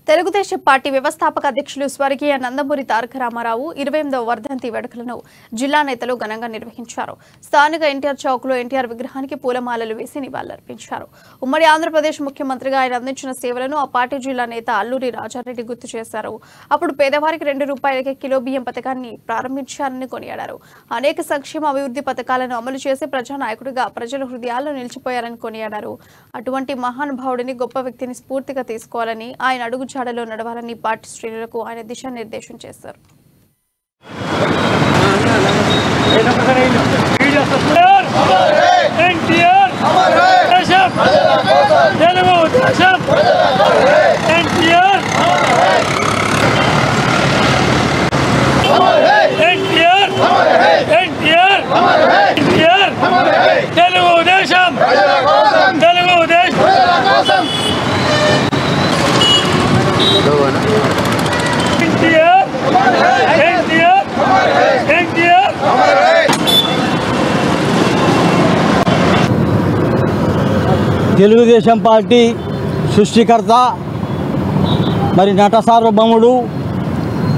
Telugu Desam party వ్యవస్థాపక అధ్యక్షులు స్వర్గీయ నందమూరి తారక రామారావు 28వ వర్ధంతి వేడుకలను జిల్లా నేతలు ఘనంగా నిర్వహించారు. స్థానిక ఎన్టీఆర్ చౌక్లో ఎన్టీఆర్ విగ్రహానికి పూలమాలలు వేసి నివాళులర్పించారు. ఉమ్మడి ఆంధ్రప్రదేశ్ ముఖ్యమంత్రిగా ఆయన అందించిన సేవలను ఆ పార్టీ జిల్లా నేత అల్లూరి రాజారెడ్డి గుర్తు చేశారు. అప్పుడు పేదవారికి ₹2 కిలో బియ్యం పథకాన్ని ప్రారంభించారని కొనియాడారు. అనేక సంక్షేమ అభివృద్ధి పథకాలను అమలు చేసి ప్రజానాయకుడిగా ప్రజల హృదయాల్లో నిలిచిపోయారని కొనియాడారు. అటువంటి మహానుభావుడిని గొప్ప వ్యక్తిని స్ఫూర్తిగా తీసుకోవాలని ఆయన అడుగు చాడలో నడవాలని పార్టీ శ్రేణులకు ఆయన దిశానిర్దేశం చేశారు. తెలుగుదేశం పార్టీ సృష్టికర్త మరి నట సార్వభౌముడు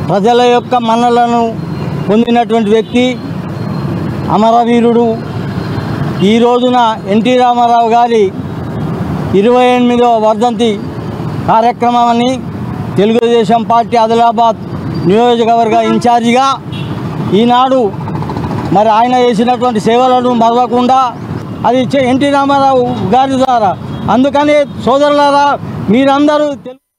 ప్రజల యొక్క మన్నలను పొందినటువంటి వ్యక్తి అమరవీరుడు. ఈ రోజున ఎన్టీ రామారావు గారి 28వ వర్ధంతి కార్యక్రమాన్ని తెలుగుదేశం పార్టీ ఆదిలాబాద్ నియోజకవర్గ ఇన్ఛార్జిగా ఈనాడు మరి ఆయన చేసినటువంటి సేవలను మరవకుండా అది ఎన్టీ రామారావు గారి ద్వారా. అందుకని సోదరులారా మీరందరూ